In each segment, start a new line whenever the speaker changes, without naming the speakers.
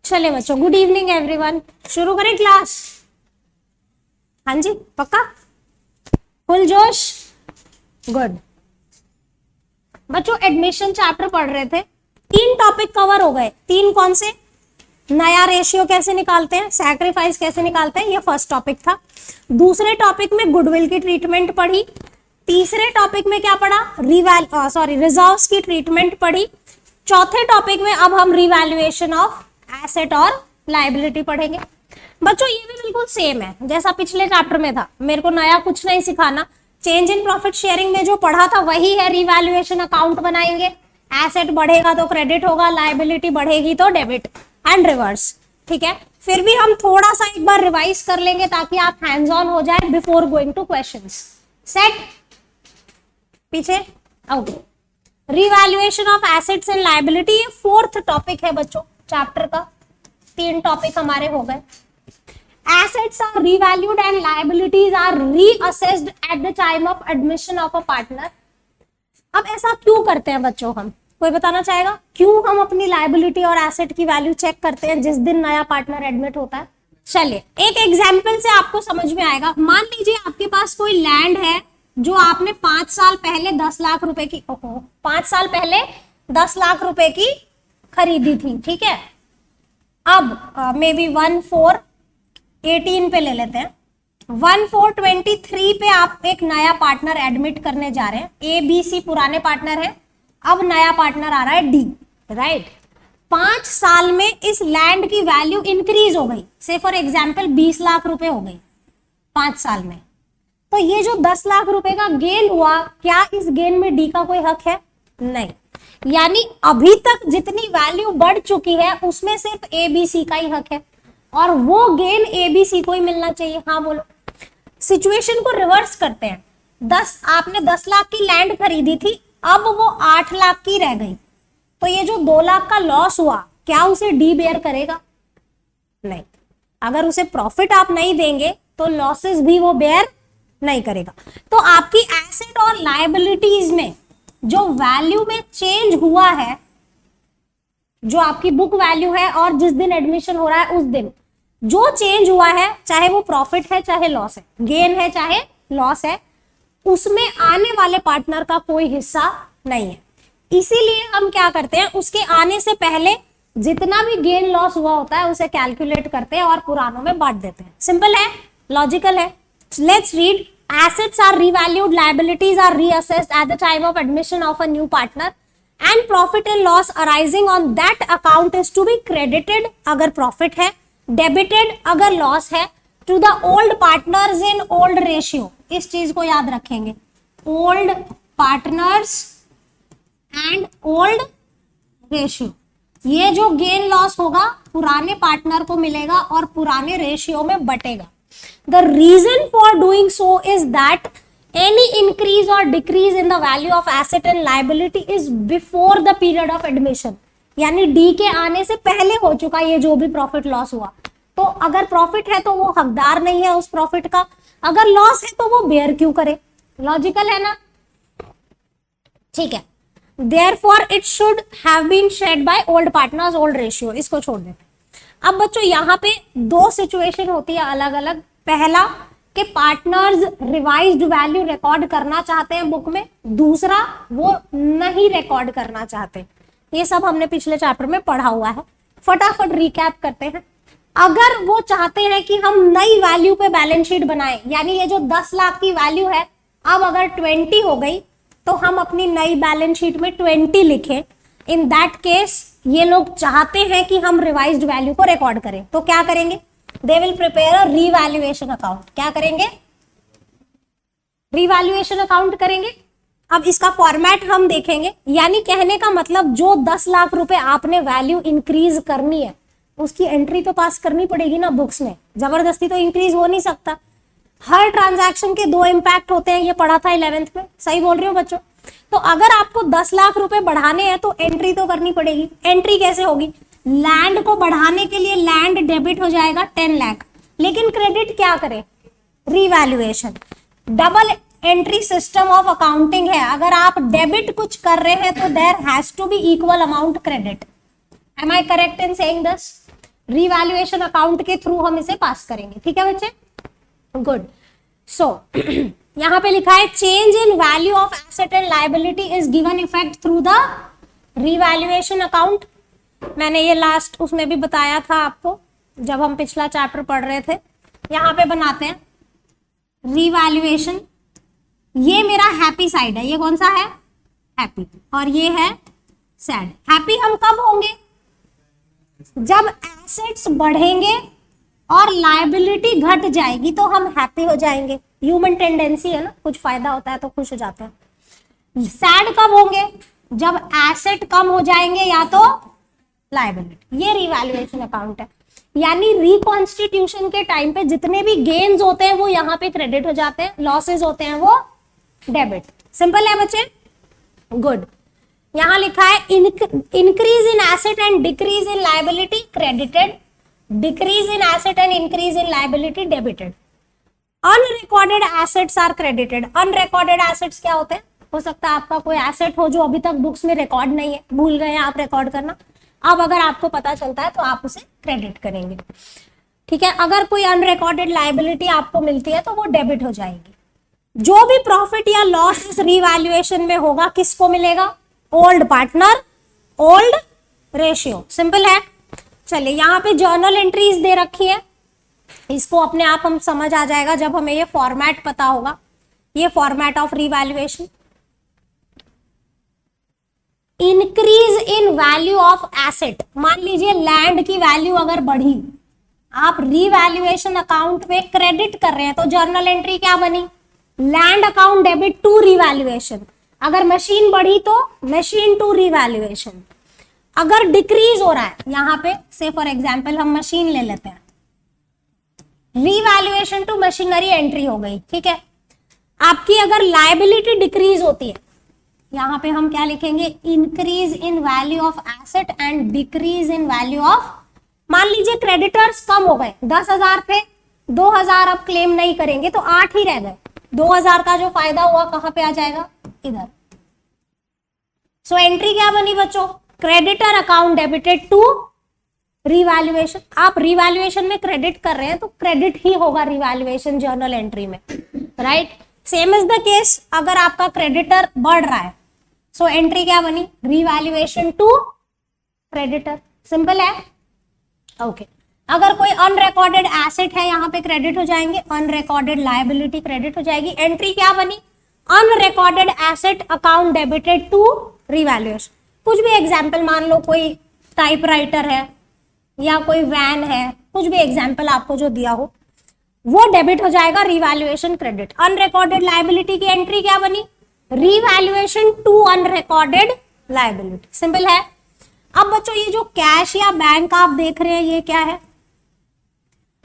चले बच्चों, good evening everyone. शुरू करें क्लास? हाँ जी, पक्का? फुल जोश? गुड। बच्चों एडमिशन चैप्टर पढ़ रहे थे, 3 टॉपिक कवर हो गए। 3 कौन से? नया रेशियो कैसे निकालते हैं, सैक्रिफाइस कैसे निकालते हैं, ये फर्स्ट टॉपिक था। दूसरे टॉपिक में गुडविल की ट्रीटमेंट पढ़ी। तीसरे टॉपिक में क्या पढ़ा? रिजर्व्स की ट्रीटमेंट पढ़ी। चौथे टॉपिक में अब हम रिवैल्यूएशन ऑफ एसेट और लायबिलिटी पढ़ेंगे। बच्चों ये भी बिल्कुल सेम है जैसा पिछले चैप्टर में था, मेरे को नया कुछ नहीं सिखाना। चेंज इन प्रॉफिट शेयरिंग में जो पढ़ा था वही है। रिवैल्यूएशन अकाउंट बनाएंगे, एसेट बढ़ेगा तो क्रेडिट होगा, लायबिलिटी बढ़ेगी तो डेबिट एंड रिवर्स। ठीक है, फिर भी हम थोड़ा सा एक बार रिवाइज कर लेंगे ताकि आप हैंड्स ऑन हो जाए before going to questions. Set? पीछे okay. Revaluation of assets and liability ये 4th टॉपिक है बच्चों चैप्टर का। 3 टॉपिक हमारे हो गए। Assets are revalued and liabilities are reassessed at the time of admission of a partner. अब ऐसा क्यों करते हैं बच्चों? हम कोई बताना चाहेगा क्यों हम अपनी लायबिलिटी और एसेट की वैल्यू चेक करते हैं जिस दिन नया पार्टनर एडमिट होता है? चलिए एक एग्जांपल से आपको समझ में आएगा। मान लीजिए आपके पास कोई लैंड है जो आपने 5 साल पहले 10 लाख रुपए की 5 साल पहले 10 लाख रुपए की खरीदी थी। ठीक है, अब मे बी 1418 पे ले लेते हैं। 1423 पे आप एक नया पार्टनर एडमिट करने जा रहे हैं। ए बी सी पुराने पार्टनर है, अब नया पार्टनर आ रहा है डी। राइट, 5 साल में इस लैंड की वैल्यू इंक्रीज हो गई, से फॉर एग्जाम्पल 20 लाख रुपए हो गई 5 साल में। तो ये जो 10 लाख रुपए का गेन हुआ, क्या इस गेन में डी का कोई हक है? नहीं। यानी अभी तक जितनी वैल्यू बढ़ चुकी है उसमें सिर्फ एबीसी का ही हक है और वो गेन एबीसी को ही मिलना चाहिए। हाँ बोलो। सिचुएशन को रिवर्स करते हैं। आपने 10 लाख की लैंड खरीदी थी, अब वो 8 लाख की रह गई, तो ये जो 2 लाख का लॉस हुआ क्या उसे डी बेयर करेगा? नहीं। अगर उसे प्रॉफिट आप नहीं देंगे तो लॉसेस भी वो बेयर नहीं करेगा। तो आपकी एसेट और लायबिलिटीज में जो वैल्यू में चेंज हुआ है, जो आपकी बुक वैल्यू है और जिस दिन एडमिशन हो रहा है उस दिन जो चेंज हुआ है, चाहे वो प्रॉफिट है चाहे लॉस है, गेन है चाहे लॉस है, उसमें आने वाले पार्टनर का कोई हिस्सा नहीं है। इसीलिए हम क्या करते हैं, उसके आने से पहले जितना भी गेन लॉस हुआ होता है उसे कैलकुलेट करते हैं और पुरानों में बांट देते हैं। सिंपल है, लॉजिकल है। Let's read. Assets are revalued, liabilities are reassessed at the time of admission of a new partner, and profit and loss arising on that account is to be credited अगर profit है, debited अगर loss है, to the old partners in old ratio। इस चीज को याद रखेंगे, old partners and old ratio। ये जो गेन लॉस होगा पुराने पार्टनर को मिलेगा और पुराने रेशियो में बटेगा। The reason for doing so is that any increase or decrease in the value of asset and liability is before the period of admission। यानी डी के आने से पहले हो चुका ये जो भी प्रॉफिट लॉस हुआ। तो अगर प्रॉफिट है तो वो हकदार नहीं है उस प्रॉफिट का, अगर लॉस है तो वो बेयर क्यों करे? लॉजिकल है ना? ठीक है। Therefore it should have been shared by old partners, old ratio। इसको छोड़ देते। अब बच्चों यहाँ पे 2 सिचुएशन होती है अलग अलग। पहला कि पार्टनर्स रिवाइज्ड वैल्यू रिकॉर्ड करना चाहते हैं बुक में, दूसरा वो नहीं रिकॉर्ड करना चाहते। ये सब हमने पिछले चैप्टर में पढ़ा हुआ है, फटाफट रिकैप करते हैं। अगर वो चाहते हैं कि हम नई वैल्यू पे बैलेंस शीट बनाएं, यानी ये जो 10 लाख की वैल्यू है अब अगर 20 हो गई तो हम अपनी नई बैलेंस शीट में 20 लिखें। इन दैट केस ये लोग चाहते हैं कि हम रिवाइज्ड वैल्यू को रिकॉर्ड करें, तो क्या करेंगे? They will prepare a revaluation account. क्या करेंगे? रीवैल्यूएशन अकाउंट करेंगे। अब इसका फॉर्मेट हम देखेंगे। यानी कहने का मतलब जो 10 लाख रुपए आपने वैल्यू इंक्रीज करनी है उसकी एंट्री तो पास करनी पड़ेगी ना बुक्स में, जबरदस्ती तो इंक्रीज हो नहीं सकता। हर ट्रांजैक्शन के 2 इंपैक्ट होते हैं, ये पढ़ा था 11th में। सही बोल रही हो बच्चों? तो अगर आपको 10 लाख रुपए बढ़ाने हैं तो एंट्री तो करनी पड़ेगी। एंट्री कैसे होगी? लैंड को बढ़ाने के लिए लैंड डेबिट हो जाएगा 10 लाख, लेकिन क्रेडिट क्या करे? Revaluation. Double entry system of accounting है। अगर आप डेबिट कुछ कर रहे हैं तो there has to be equal amount credit. Am I correct in saying this? Revaluation account के थ्रू हम इसे पास करेंगे, ठीक है बच्चे, गुड। सो यहाँ पे लिखा है change in value of asset and liability is given effect through the revaluation account. मैंने ये लास्ट उसमें भी बताया था आपको जब हम पिछला चैप्टर पढ़ रहे थे। यहाँ पे बनाते हैं रीवैल्यूएशन, ये मेरा हैप्पी साइड है, ये कौन सा है, हैप्पी, और ये है सैड। हैप्पी हम कब होंगे, जब एसेट्स बढ़ेंगे और लायबिलिटी घट जाएगी तो हम हैप्पी हो जाएंगे। ह्यूमन टेंडेंसी है ना, कुछ फायदा होता है तो खुश हो जाते हैं। सैड कब होंगे, जब एसेट कम हो जाएंगे या तो लायबिलिटी। ये रिवैल्यूएशन अकाउंट है, यानी रिकॉन्स्टिट्यूशन के टाइम पे जितने भी गेन्स होते हैं वो यहाँ पे क्रेडिट हो जाते हैं, लॉसेज होते हैं वो डेबिट। सिंपल है बच्चे, गुड। यहां लिखा है increase in asset and decrease in liability credited, decrease in asset and increase in liability debited. Unrecorded assets are credited. Unrecorded assets क्या होते हैं, हो सकता है आपका कोई एसेट हो जो अभी तक बुक्स में रिकॉर्ड नहीं है, भूल गए हैं आप रिकॉर्ड करना, अब अगर आपको पता चलता है तो आप उसे क्रेडिट करेंगे, ठीक है। अगर कोई अनरिकॉर्डेड लायबिलिटी आपको मिलती है तो वो डेबिट हो जाएगी। जो भी प्रॉफिट या लॉस इस रिवैल्यूएशन में होगा किसको मिलेगा, old partner, old ratio. Simple है। चलिए यहाँ पे जर्नल एंट्रीज दे रखी है, इसको अपने आप हम समझ आ जाएगा जब हमें ये फॉर्मेट पता होगा। ये format of revaluation, increase in value of asset. मान लीजिए लैंड की वैल्यू अगर बढ़ी, आप रिवैल्यूएशन अकाउंट में क्रेडिट कर रहे हैं तो जर्नल एंट्री क्या बनी, land account debit to revaluation. अगर मशीन बढ़ी तो मशीन टू रिवैल्यूएशन। अगर डिक्रीज हो रहा है, यहाँ पे से फॉर एग्जांपल हम मशीन ले लेते हैं, रिवैल्यूएशन टू मशीनरी एंट्री हो गई, ठीक है। आपकी अगर लायबिलिटी डिक्रीज होती है, यहाँ पे हम क्या लिखेंगे, increase in value of asset and decrease in value of. मान लीजिए क्रेडिटर्स कम हो गए, 10,000 थे, 2,000 अब क्लेम नहीं करेंगे तो 8 ही रह गए। 2,000 का जो फायदा हुआ कहां पे आ जाएगा, इधर। सो एंट्री क्या बनी बच्चों, creditor account debited to revaluation. आप रिवैल्यूएशन में क्रेडिट कर रहे हैं तो क्रेडिट ही होगा रिवैल्यूएशन जर्नल एंट्री में, right. Same is the case अगर आपका क्रेडिटर बढ़ रहा है, सो एंट्री क्या बनी, रिवैल्यूएशन टू क्रेडिटर। सिंपल है, ओके। अगर कोई अनरिकॉर्डेड एसेट है यहाँ पे क्रेडिट हो जाएंगे, अनरिकॉर्डेड लायबिलिटी क्रेडिट हो जाएगी। एंट्री क्या बनी, unrecorded asset account debited to revaluation. कुछ भी एग्जांपल, मान लो कोई टाइपराइटर है या कोई वैन है, कुछ भी एग्जांपल आपको जो दिया हो वो डेबिट हो जाएगा, रिवैल्यूएशन क्रेडिट। अनरिकॉर्डेड लायबिलिटी की एंट्री क्या बनी, revaluation to unrecorded liability. Simple है। अब बच्चों ये जो कैश या बैंक आप देख रहे हैं ये क्या है,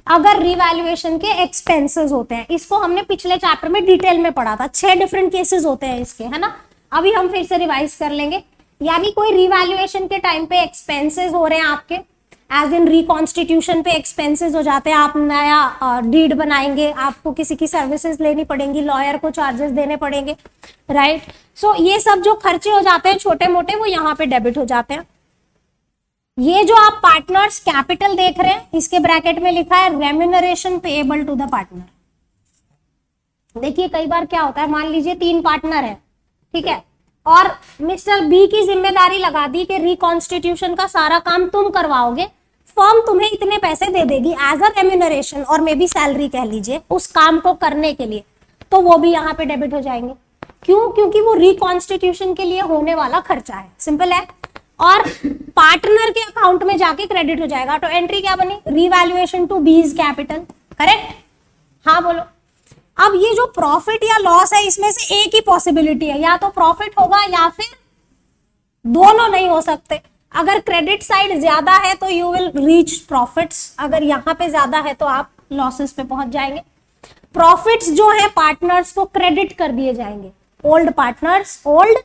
अगर रिवैल्यूएशन के एक्सपेंसेस होते हैं, इसको हमने पिछले चैप्टर में डिटेल में पढ़ा था, 6 डिफरेंट केसेस होते हैं इसके, है ना। अभी हम फिर से रिवाइज कर लेंगे। यानी कोई रिवैल्यूएशन के टाइम पे एक्सपेंसेस हो रहे हैं आपके, एज इन रिकॉन्स्टिट्यूशन पे एक्सपेंसेस हो जाते हैं, आप नया डीड बनाएंगे, आपको किसी की सर्विसेज लेनी पड़ेंगी, लॉयर को चार्जेस देने पड़ेंगे, राइट। सो ये सब जो खर्चे हो जाते हैं छोटे मोटे, वो यहाँ पे डेबिट हो जाते हैं। ये जो आप पार्टनर्स कैपिटल देख रहे हैं, इसके ब्रैकेट में लिखा है remuneration payable to the partner. देखिए कई बार क्या होता है, मान लीजिए 3 पार्टनर है, ठीक है, और मिस्टर बी की जिम्मेदारी लगा दी कि रिकॉन्स्टिट्यूशन का सारा काम तुम करवाओगे, फर्म तुम्हें इतने पैसे दे देगी एज अ रेम्यूनरेशन और मे बी सैलरी कह लीजिए उस काम को करने के लिए, तो वो भी यहाँ पे डेबिट हो जाएंगे। क्यों, क्योंकि वो रिकॉन्स्टिट्यूशन के लिए होने वाला खर्चा है। सिंपल है। और पार्टनर के अकाउंट में जाके क्रेडिट हो जाएगा। तो एंट्री क्या बनी, revaluation to B's capital, correct. हाँ बोलो। अब ये जो प्रॉफिट या लॉस है, इसमें से एक ही पॉसिबिलिटी है, या तो प्रॉफिट होगा या फिर दोनों नहीं हो सकते। अगर क्रेडिट साइड ज्यादा है तो यू विल रीच प्रॉफिट्स, अगर यहाँ पे ज्यादा है तो आप लॉसेस पे पहुंच जाएंगे। प्रॉफिट्स जो है पार्टनर्स को क्रेडिट कर दिए जाएंगे, old partners old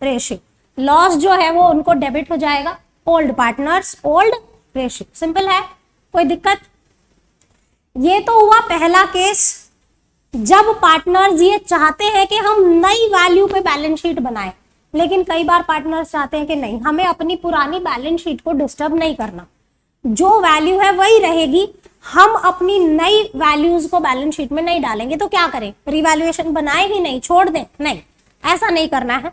ratio. Loss जो है वो उनको डेबिट हो जाएगा, old partners old ratio. Simple है, कोई दिक्कत। ये तो हुआ पहला केस, जब पार्टनर्स ये चाहते हैं कि हम नई वैल्यू पे बैलेंस शीट बनाएं, लेकिन कई बार पार्टनर्स चाहते हैं कि नहीं, हमें अपनी पुरानी बैलेंस शीट को डिस्टर्ब नहीं करना, जो वैल्यू है वही रहेगी, हम अपनी नई वैल्यूज को बैलेंस शीट में नहीं डालेंगे। तो क्या करें, रिवैल्यूएशन बनाए ही नहीं, छोड़ दें? नहीं, ऐसा नहीं करना है।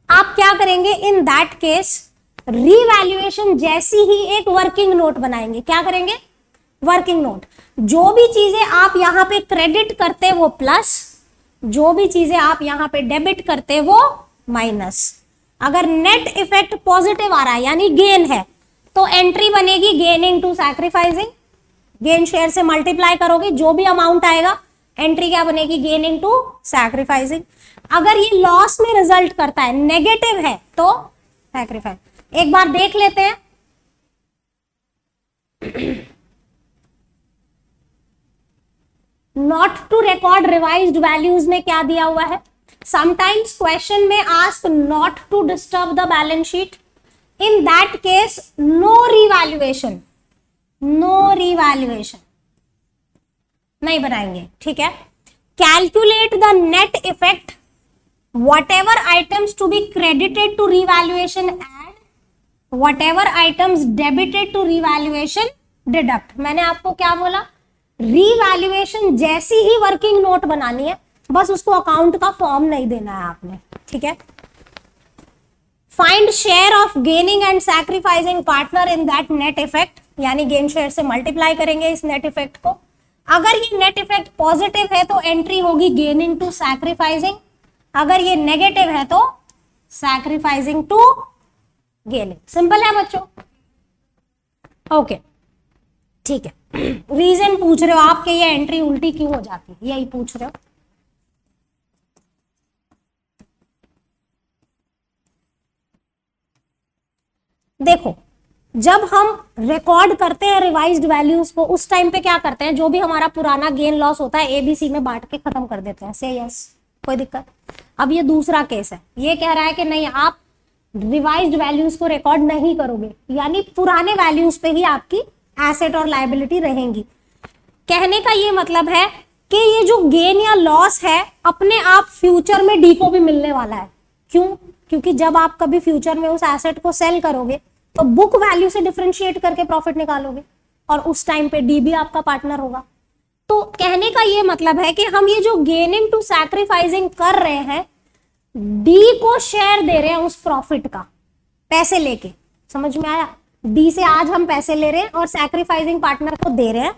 आप क्या करेंगे, इन दैट केस रिवैल्यूएशन जैसी ही एक वर्किंग नोट बनाएंगे। क्या करेंगे, वर्किंग नोट। जो भी चीजें आप यहां पे क्रेडिट करते वो प्लस, जो भी चीजें आप यहां पे डेबिट करते वो माइनस। अगर नेट इफेक्ट पॉजिटिव आ रहा है यानी गेन है, तो एंट्री बनेगी gaining to sacrificing, gain share से मल्टीप्लाई करोगे, जो भी अमाउंट आएगा एंट्री क्या बनेगी, गेनिंग टू सैक्रिफाइसिंग। अगर ये लॉस में रिजल्ट करता है, नेगेटिव है, तो सैक्रिफाइस। एक बार देख लेते हैं। Not to record revised values में क्या दिया हुआ है, समटाइम्स क्वेश्चन में ask not to disturb the balance sheet, in that case no revaluation, no revaluation नहीं बनाएंगे, ठीक है। Calculate the net effect whatever items to be credited to revaluation add, whatever items debited to revaluation deduct। मैंने आपको क्या बोला, revaluation जैसी ही working note बनानी है, बस उसको अकाउंट का फॉर्म नहीं देना है आपने, ठीक है। Find share of gaining and sacrificing partner in that net effect, यानी गेन शेयर से मल्टीप्लाई करेंगे इस नेट इफेक्ट को। अगर ये नेट इफेक्ट पॉजिटिव है तो एंट्री होगी गेनिंग टू सैक्रिफाइसिंग, अगर ये नेगेटिव है तो सैक्रिफाइसिंग टू गेनिंग। सिंपल है बच्चों, ओके ठीक है। रीजन पूछ रहे हो आपके, ये एंट्री उल्टी क्यों हो जाती है, यही पूछ रहे हो। देखो, जब हम रिकॉर्ड करते हैं रिवाइज्ड वैल्यूज को, उस टाइम पे क्या करते हैं, जो भी हमारा पुराना गेन लॉस होता है एबीसी में बांट के खत्म कर देते हैं। से यस, कोई दिक्कत। अब ये दूसरा केस है, ये कह रहा है कि नहीं, आप रिवाइज्ड वैल्यूज को रिकॉर्ड नहीं करोगे, यानी पुराने वैल्यूज पे ही आपकी एसेट और लायबिलिटी रहेंगी। कहने का ये मतलब है कि ये जो गेन या लॉस है अपने आप फ्यूचर में डी को भी मिलने वाला है। क्यों? क्योंकि जब आप कभी फ्यूचर में उस एसेट को सेल करोगे तो बुक वैल्यू से डिफरेंशिएट करके प्रॉफिट निकालोगे, और उस टाइम पे डी भी आपका पार्टनर होगा। तो कहने का ये मतलब है कि हम ये जो गेनिंग टू सैक्रिफाइसिंग कर रहे हैं, डी को शेयर दे रहे हैं उस प्रॉफिट का, पैसे लेके। समझ में आया? डी से आज हम पैसे ले रहे हैं और सैक्रिफाइसिंग पार्टनर को दे रहे हैं,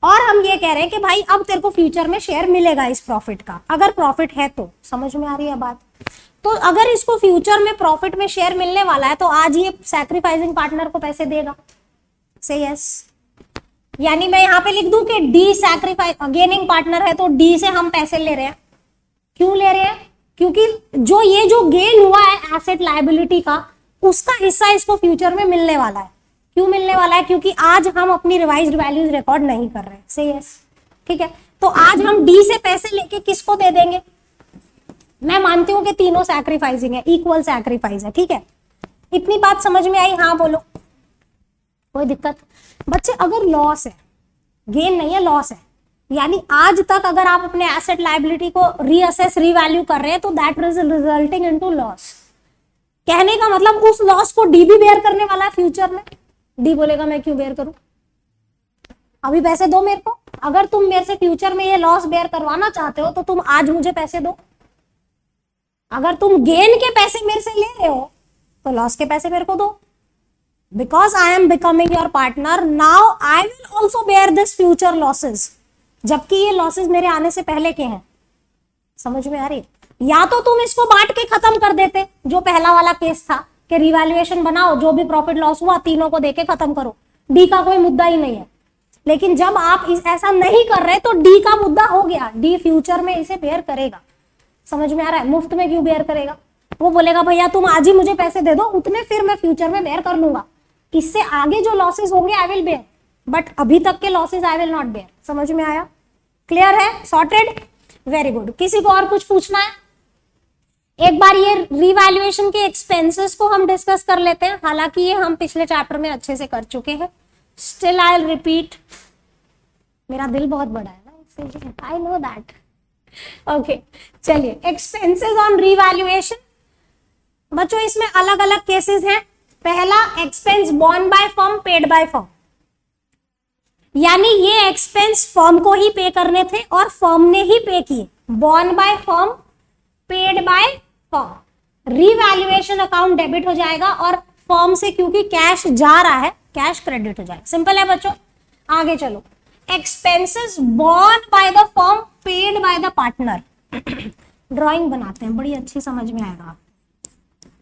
और हम ये कह रहे हैं कि भाई अब तेरे को फ्यूचर में शेयर मिलेगा इस प्रॉफिट का, अगर प्रॉफिट है तो। समझ में आ रही है बात? तो अगर इसको फ्यूचर में प्रॉफिट में शेयर मिलने वाला है तो आज ये सैक्रिफाइसिंग पार्टनर को पैसे देगा। से यस, यानी मैं यहां पे लिख दूं कि डी सैक्रिफाइस गेनिंग पार्टनर है, तो डी से हम पैसे ले रहे हैं। क्यों ले रहे हैं? क्योंकि जो गेन हुआ है एसेट लायबिलिटी का, उसका हिस्सा इसको फ्यूचर में मिलने वाला है। क्यों मिलने वाला है? क्योंकि आज हम अपनी रिवाइज्ड वैल्यूज रिकॉर्ड नहीं कर रहे हैं। से यस, ठीक है। तो आज हम डी से पैसे लेके किसको दे देंगे? मैं मानती हूं कि तीनों सैक्रिफाइसिंग है, इक्वल सैक्रिफाइस है, ठीक है। इतनी बात समझ में आई? हाँ बोलो, कोई दिक्कत? बच्चे, अगर लॉस है, गेन नहीं है, लॉस है, यानी आज तक अगर आप अपने एसेट लायबिलिटी को रीअसेस रीवैल्यू कर रहे हैं तो that is resulting into loss. कहने का मतलब उस लॉस को डी भी बेयर करने वाला है फ्यूचर में। डी बोलेगा मैं क्यों बेयर करूं, अभी पैसे दो मेरे को। अगर तुम मेरे से फ्यूचर में ये लॉस बेयर करवाना चाहते हो तो तुम आज मुझे पैसे दो। अगर तुम गेन के पैसे मेरे से ले रहे हो तो लॉस के पैसे मेरे को दो। Because I am becoming your partner, now I will also bear this future losses, जबकि ये लॉसेस मेरे आने से पहले के हैं। समझ में आ रही? या तो तुम इसको बांट के खत्म कर देते, जो पहला वाला केस था कि रिवैल्यूएशन बनाओ, जो भी प्रॉफिट लॉस हुआ तीनों को देके खत्म करो, डी का कोई मुद्दा ही नहीं है। लेकिन जब आप ऐसा नहीं कर रहे तो डी का मुद्दा हो गया, डी फ्यूचर में इसे बेयर करेगा। समझ में आ रहा है? मुफ्त में क्यों बेयर करेगा? वो बोलेगा भैया तुम आज ही मुझे पैसे दे दो, उतने फिर मैं फ्यूचर में बेयर कर लूंगा, इससे आगे जो लॉसेस होंगे आई विल बेयर, बट अभी तक के losses I will not bear. समझ में आया? क्लियर है? सॉर्टेड? Very good. किसी को और कुछ पूछना है? एक बार ये रिवैल्यूएशन के एक्सपेंसेस को हम डिस्कस कर लेते हैं, हालांकि ये हम पिछले चैप्टर में अच्छे से कर चुके हैं। स्टिल आई विल रिपीट, मेरा दिल बहुत बड़ा है ना, आई नो दैट। ओके, चलिए एक्सपेंसेस ऑन रिवैल्यूएशन। बच्चों इसमें अलग अलग केसेस हैं, पहला expense born by firm, paid by firm, यानी ये एक्सपेंस फर्म को ही पे करने थे और फर्म ने ही पे किए। Borne by firm, paid by firm. Revaluation account debit हो जाएगा और फर्म से क्योंकि कैश जा रहा है, कैश क्रेडिट हो जाएगा। सिंपल है बच्चों, आगे चलो। Expenses born by the firm, paid by the partner. Drawing बनाते हैं, बड़ी अच्छी समझ में आएगा।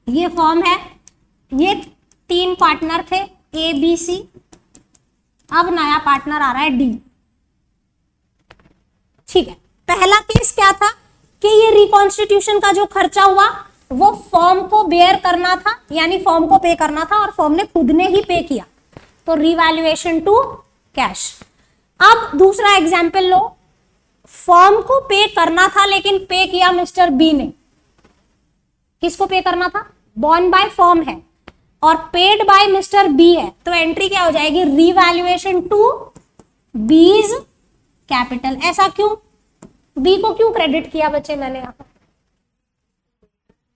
ये फर्म है, ये 3 पार्टनर थे ए बी सी, अब नया पार्टनर आ रहा है डी। ठीक है, पहला केस क्या था कि ये रिकॉन्स्टिट्यूशन का जो खर्चा हुआ वो फर्म को बेयर करना था, यानी फर्म को पे करना था और फर्म ने खुद ने ही पे किया, तो रिवैल्यूएशन टू कैश। अब दूसरा एग्जाम्पल लो, फर्म को पे करना था लेकिन पे किया मिस्टर बी ने। किसको पे करना था? बोर्न बाय फर्म है और पेड बाय मिस्टर बी है, तो एंट्री क्या हो जाएगी? Revaluation to B's capital. ऐसा क्यों? बी को क्यों क्रेडिट किया बच्चे मैंने यहां पर?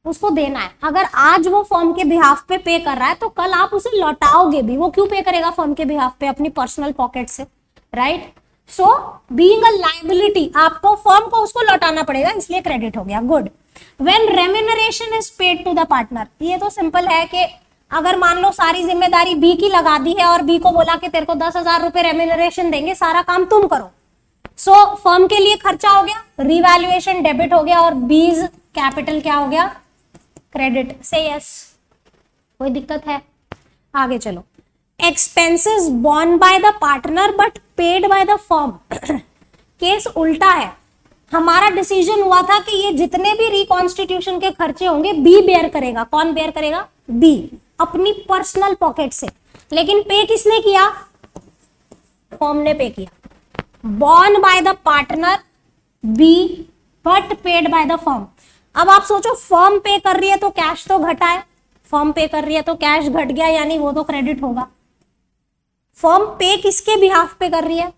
उसको देना है। अगर आज वो फर्म के बिहाफ पे कर रहा है तो कल आप उसे लौटाओगे भी। वो क्यों पे करेगा फर्म के बिहाफ पे? अपनी पर्सनल पॉकेट से, right? So being a liability, आपको फर्म को उसको लौटाना पड़ेगा, इसलिए क्रेडिट हो गया। Good. When remuneration is paid to the partner, ये तो सिंपल है कि अगर मान लो सारी जिम्मेदारी बी की लगा दी है और बी को बोला कि तेरे को 10,000 रुपए रेम्यूनरेशन देंगे, सारा काम तुम करो। सो फर्म के लिए खर्चा हो गया, रिवैल्यूएशन डेबिट हो गया और बीज कैपिटल क्या हो गया? क्रेडिट। से यस, कोई दिक्कत है? आगे चलो। Expenses born by the partner but paid by the firm. Case उल्टा है। हमारा डिसीजन हुआ था कि ये जितने भी रिकॉन्स्टिट्यूशन के खर्चे होंगे बी बेयर करेगा। कौन बेयर करेगा? बी, अपनी पर्सनल पॉकेट से। लेकिन पे किसने किया? फर्म ने पे किया। Borne by the partner B but paid by the firm. अब आप सोचो, फर्म पे कर रही है तो कैश तो घटा है, फर्म पे कर रही है तो कैश घट गया, यानी वो तो क्रेडिट होगा। फर्म पे किसके बिहाफ पे कर रही है?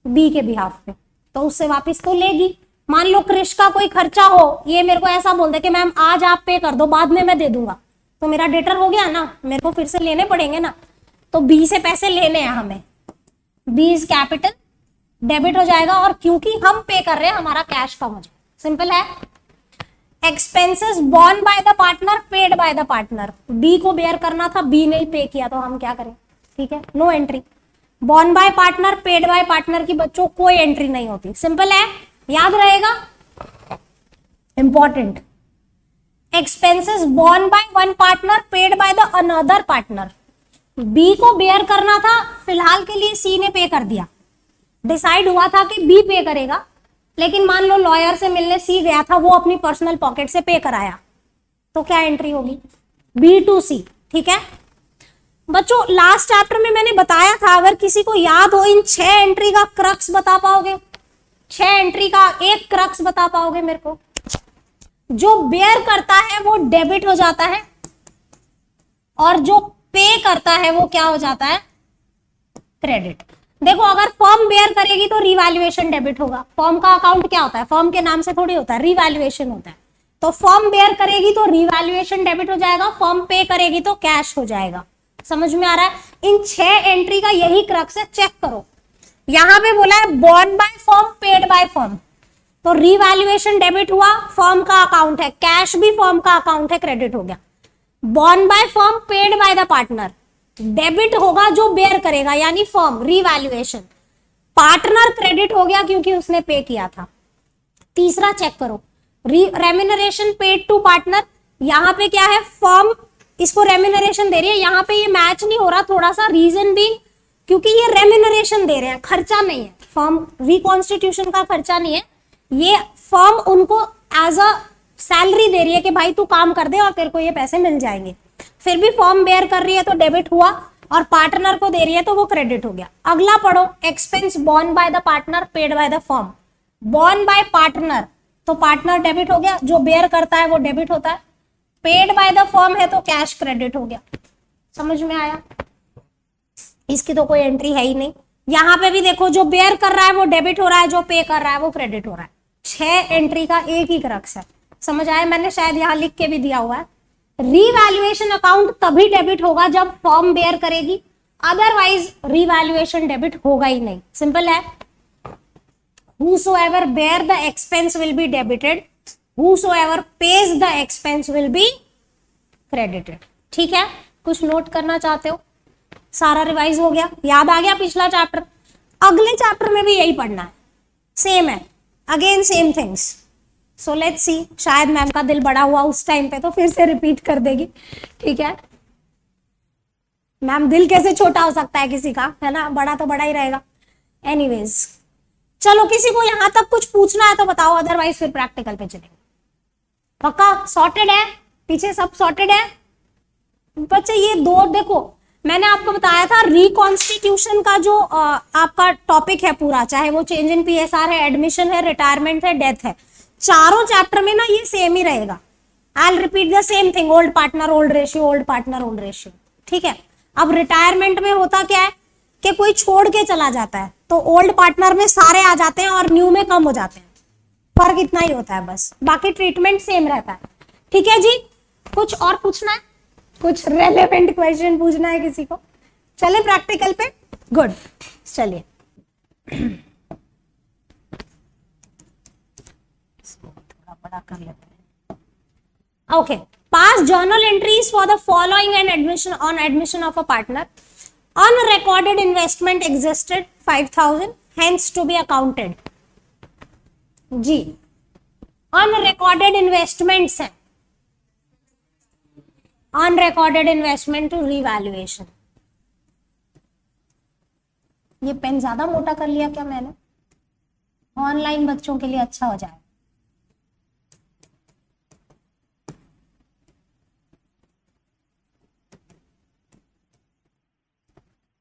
बी के बिहाफ पे, तो उससे वापस तो लेगी। मान लो क्रिश का कोई खर्चा हो, ये मेरे को ऐसा बोल दे कि मैम आज आप पे कर दो, बाद में मैं दे दूंगा, तो मेरा डेटर हो गया ना, मेरे को फिर से लेने पड़ेंगे ना। तो बी से पैसे लेने हैं हमें, बी इज कैपिटल, डेबिट हो जाएगा और क्योंकि हम पे कर रहे हैं हमारा कैश कम हो जाएगा। सिंपल है। Expenses born by the partner, paid by the partner. B को बेयर करना था, बी ने ही पे किया, तो हम क्या करें? ठीक है, no entry. Borne by partner, paid by partner की बच्चों कोई एंट्री नहीं होती। सिंपल है, याद रहेगा, important. Expenses born by one partner, paid by the another partner. B को बेयर करना था, फिलहाल के लिए सी ने पे कर दिया। डिसाइड हुआ था कि बी पे करेगा, लेकिन मान लो लॉयर से मिलने सी गया था, वो अपनी पर्सनल पॉकेट से पे कराया, तो क्या एंट्री होगी? बी टू सी। ठीक है बच्चों, लास्ट चैप्टर में मैंने बताया था, अगर किसी को याद हो इन 6 एंट्री का क्रक्स बता पाओगे? 6 एंट्री का एक क्रक्स बता पाओगे मेरे को? जो बेयर करता है वो डेबिट हो जाता है और जो पे करता है वो क्या हो जाता है? क्रेडिट। देखो, अगर फर्म बेयर करेगी तो रिवैल्यूएशन डेबिट होगा। फर्म का अकाउंट क्या होता है? फर्म के नाम से थोड़ी होता है, रिवैल्यूएशन होता है। तो फर्म बेयर करेगी तो रिवैल्यूएशन डेबिट हो जाएगा, फर्म पे करेगी तो कैश हो जाएगा। समझ में आ रहा है? इन 6 एंट्री का यही क्रक्स है, चेक करो। यहां पे बोला है born by firm, paid by firm, तो रिवैल्यूएशन डेबिट हुआ, फर्म का अकाउंट है, कैश भी फर्म का अकाउंट है, क्रेडिट हो गया। Born by firm, paid by the partner, debit होगा जो बेयर करेगा, यानी फर्म, रिवैल्यूएशन। पार्टनर क्रेडिट हो गया क्योंकि उसने पे किया था। तीसरा चेक करो, रेम्यूनरेशन पेड टू पार्टनर। यहां पे क्या है? फर्म इसको रेम्यूनरेशन दे रही है, यहां पे ये मैच नहीं हो रहा थोड़ा सा, रीजन बीइंग क्योंकि ये रेम्यूनरेशन दे रहे हैं, खर्चा नहीं है। फर्म रिकॉन्स्टिट्यूशन का खर्चा नहीं है, ये फर्म उनको एज अ सैलरी दे रही है कि भाई तू काम कर दे और तेरे को ये पैसे मिल जाएंगे। फिर भी फर्म बेयर कर रही है तो डेबिट हुआ, और पार्टनर को दे रही है तो वो क्रेडिट हो गया। अगला पढ़ो, expense born by the partner, paid by the firm. Born by partner, तो पार्टनर डेबिट हो गया, जो बेयर करता है वो डेबिट होता है। पेड बाय द फर्म है तो कैश क्रेडिट हो गया। समझ में आया? इसकी तो कोई एंट्री है ही नहीं। यहां पे भी देखो, जो बेयर कर रहा है वो डेबिट हो रहा है, जो पे कर रहा है वो क्रेडिट हो रहा है। 6 एंट्री का एक ही क्रक्स है। समझ आया? मैंने शायद यहां लिख के भी दिया हुआ है, रीवैल्यूएशन अकाउंट तभी डेबिट होगा जब फर्म बेयर करेगी, अदरवाइज रीवैल्यूएशन डेबिट होगा ही नहीं। सिंपल है। Whosoever bear the expense will be debited, whosoever pays the expense will be credited। ठीक है, कुछ नोट करना चाहते हो? सारा रिवाइज हो गया, याद आ गया पिछला चैप्टर? अगले चैप्टर में भी यही पढ़ना है, सेम है, again same things. So let's see, शायद मैम का दिल बड़ा हुआ उस टाइम पे तो फिर से रिपीट कर देगी। ठीक है मैम, दिल कैसे छोटा हो सकता है किसी का, है ना, बड़ा तो बड़ा ही रहेगा। एनीवेज चलो, किसी को यहां तक कुछ पूछना है तो बताओ, अदरवाइज फिर प्रैक्टिकल पे चलेंगे। पक्का सॉर्टेड है? पीछे सब सॉर्टेड है बच्चे? ये दो देखो, मैंने आपको बताया था रिकॉन्स्टिट्यूशन का जो आपका टॉपिक है पूरा, चाहे वो चेंज इन पीएसआर है, एडमिशन है, रिटायरमेंट है, डेथ है, चारों चैप्टर में ना ये सेम ही रहेगा। I will repeat the same thing, old partner old ratio, old partner old ratio. ठीक है, अब रिटायरमेंट में होता क्या है कि कोई छोड़ के चला जाता है तो ओल्ड पार्टनर में सारे आ जाते हैं और न्यू में कम हो जाते हैं, फर्क इतना ही होता है बस, बाकी ट्रीटमेंट सेम रहता है। ठीक है जी, कुछ और पूछना है? कुछ रेलेवेंट क्वेश्चन पूछना है किसी को? चले प्रैक्टिकल पे। गुड, चलिए थोड़ा बड़ा कर लेते हैं। Okay, pass journal entries for the following and admission on admission of a partner. Unrecorded investment existed 5,000, hence to be accounted। जी, अनरिकॉर्डेड इन्वेस्टमेंट्स हैं, अनरिकॉर्डेड इन्वेस्टमेंट टू रीवैल्यूएशन। ये पेन ज्यादा मोटा कर लिया क्या मैंने? ऑनलाइन बच्चों के लिए अच्छा हो जाए।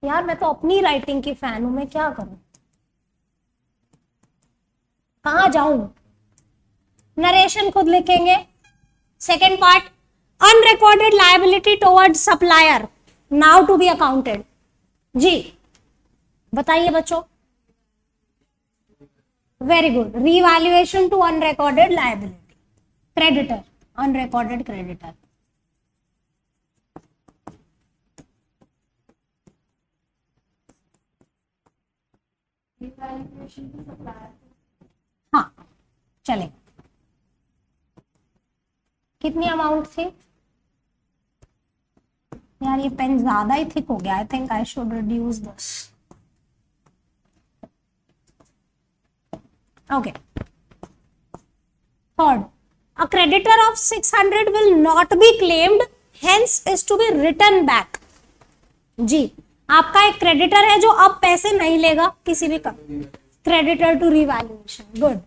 यार मैं तो अपनी राइटिंग की फैन हूं, मैं क्या करूं, कहां जाऊं? नरेशन खुद लिखेंगे। Second part, unrecorded liability toward supplier now to be accounted. जी बताइए बच्चों। Very good, revaluation to unrecorded liability, creditor, unrecorded creditor. हाँ चले, कितनी अमाउंट थी? यार ये पेन ज्यादा ही थिक हो गया, I think I should reduce this. Okay, third, a creditor of 600 will not be claimed, hence is to be written back। जी, आपका एक क्रेडिटर है जो अब पैसे नहीं लेगा किसी भी का, creditor to revaluation. Good,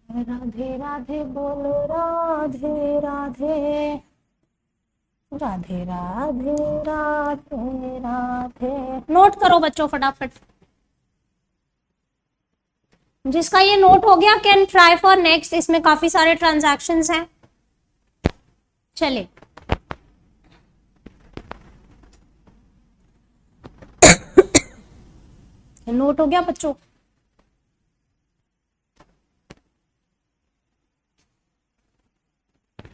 Radhe Radhe बोलो, राधे राधे, राधे राधे राधे राधे। नोट करो बच्चों फटाफट, जिसका ये नोट हो गया कैन ट्राई फॉर नेक्स्ट। इसमें काफी सारे ट्रांजैक्शंस हैं। चलिए नोट हो गया बच्चों?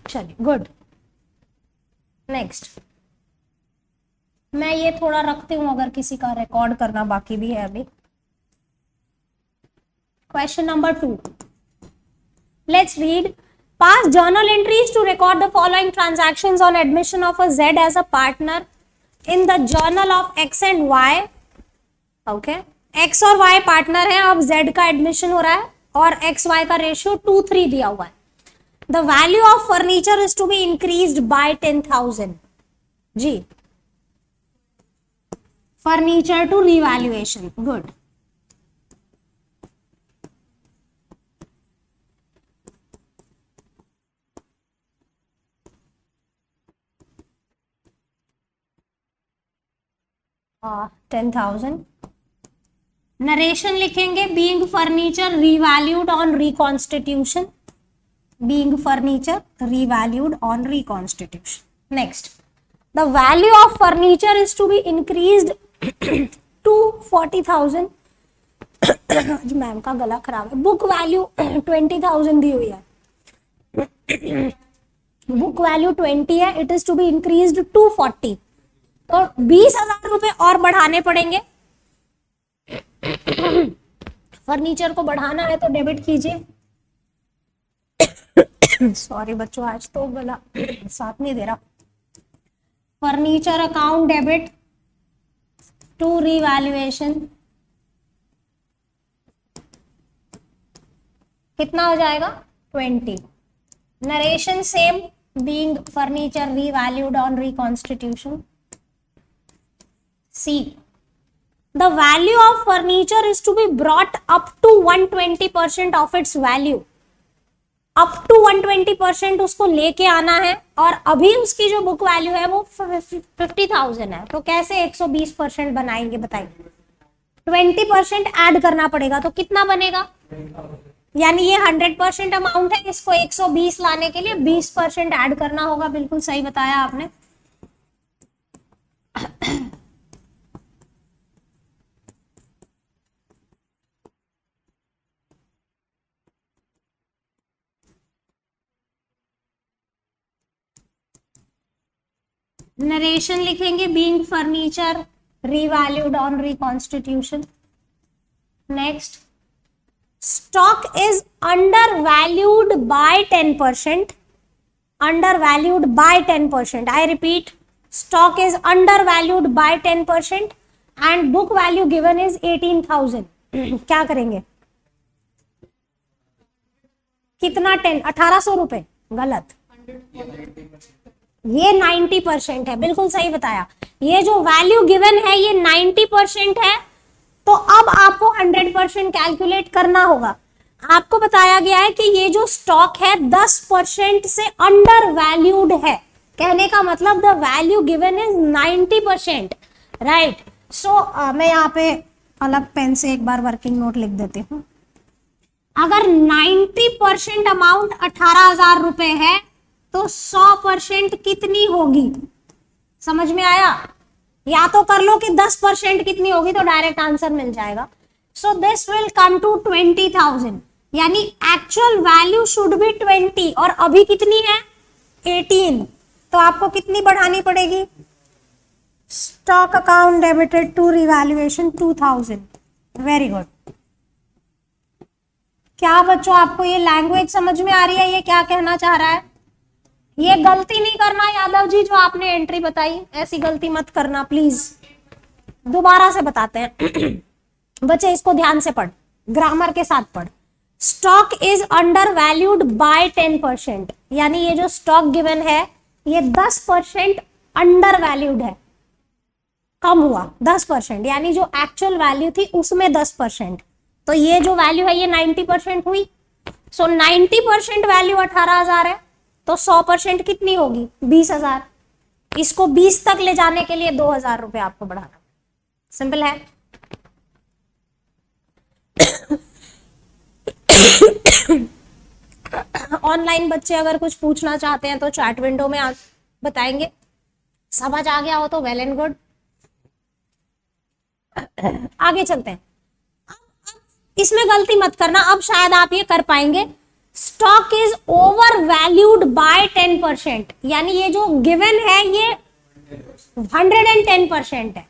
चलिए गुड, नेक्स्ट। मैं ये थोड़ा रखती हूं, अगर किसी का रिकॉर्ड करना बाकी भी है अभी। Question number 2. Let's read. Pass journal entries to record the following transactions on admission of a Z as a partner in the journal of X and Y. Okay. X और Y पार्टनर है, अब Z का admission हो रहा है और XY का ratio 2:3 दिया हुआ है। The value of furniture is to be increased by 10,000. जी, furniture to revaluation. Good. uh, 10,000। Narration लिखेंगे, being furniture revalued on reconstitution, being furniture revalued on reconstitution. Next, the value of furniture is to be increased to 40,000। Ma'am का गला खराब है। Book value 20,000 दी हुई है, book value 20 है, it is to be increased to 40, तो 20,000 रुपए और बढ़ाने पड़ेंगे। फर्नीचर को बढ़ाना है तो डेबिट कीजिए। सॉरी बच्चों, आज तो गला साथ नहीं दे रहा। Furniture account debit to revaluation कितना हो जाएगा 20। Narration same, being furniture revalued on reconstitution. See, the value of furniture is to be brought up to 120% of its value। up to 120% उसको लेके आना है, और अभी उसकी जो बुक वैल्यू है वो 50,000 है, तो कैसे 120% बनाएंगे बताइए। 20% ऐड करना पड़ेगा, तो कितना बनेगा, यानी ये 100% अमाउंट है, इसको 120 लाने के लिए 20% ऐड करना होगा। बिल्कुल सही बताया आपने। नरेशन लिखेंगे being furniture revalued on reconstitution. Next, stock is under valued bye 10%। Under valued bye 10%, I repeat, stock is under valued bye 10% and book value given is 18,000। क्या करेंगे, कितना 10, 1,800 रुपए, गलत, ये 90% है, बिल्कुल सही बताया। ये जो वैल्यू गिवन है ये 90% है, तो अब आपको 100% कैलकुलेट करना होगा। आपको बताया गया है कि ये जो स्टॉक है 10% से अंडर वैल्यूड है, कहने का मतलब the value given is 90%, right. So मैं यहाँ पे अलग पेन से एक बार वर्किंग नोट लिख देती हूँ। अगर 90% अमाउंट 18,000 रुपए है तो 100% कितनी होगी, समझ में आया। या तो कर लो कि 10% कितनी होगी, तो डायरेक्ट आंसर मिल जाएगा। So this will come to 20,000, यानी एक्चुअल वैल्यू शुड बी 20 और अभी कितनी है 18, तो आपको कितनी बढ़ानी पड़ेगी। Stock account debited to revaluation 2,000। Very good. क्या बच्चों आपको ये लैंग्वेज समझ में आ रही है, ये क्या कहना चाह रहा है। ये गलती नहीं करना यादव जी, जो आपने एंट्री बताई ऐसी गलती मत करना प्लीज। दोबारा से बताते हैं बच्चे, इसको ध्यान से पढ़, ग्रामर के साथ पढ़। Stock is under valued bye 10%, यानी ये जो स्टॉक गिवन है ये 10% अंडर वैल्यूड है, कम हुआ 10%, यानी जो एक्चुअल वैल्यू थी उसमें 10%, तो ये जो वैल्यू है ये 90% हुई। सो 90% वैल्यू 18,000 है, तो 100% कितनी होगी 20,000। इसको 20 तक ले जाने के लिए 2,000 रुपए आपको बढ़ाना, सिंपल है। ऑनलाइन बच्चे अगर कुछ पूछना चाहते हैं तो चैट विंडो में बताएंगे, समझ आ गया हो तो वेल एंड गुड। आगे चलते हैं। इसमें गलती मत करना, अब शायद आप ये कर पाएंगे। Stock is over valued bye 10%, यानी ये जो गिवन है ये 110% है,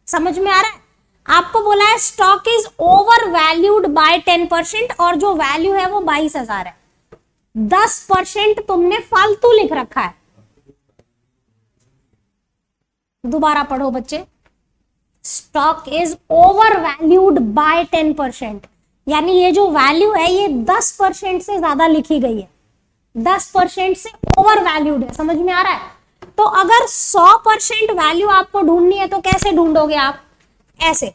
समझ में आ रहा है। आपको बोला है stock is over valued bye 10% और जो वैल्यू है वो 22,000 है। 10% तुमने फालतू लिख रखा है। दोबारा पढ़ो बच्चे, stock is over valued bye 10%, यानी ये जो वैल्यू है ये 10% से ज्यादा लिखी गई है, 10% से ओवर वैल्यूड है, समझ में आ रहा है। तो अगर 100% वैल्यू आपको ढूंढनी है तो कैसे ढूंढोगे आप, ऐसे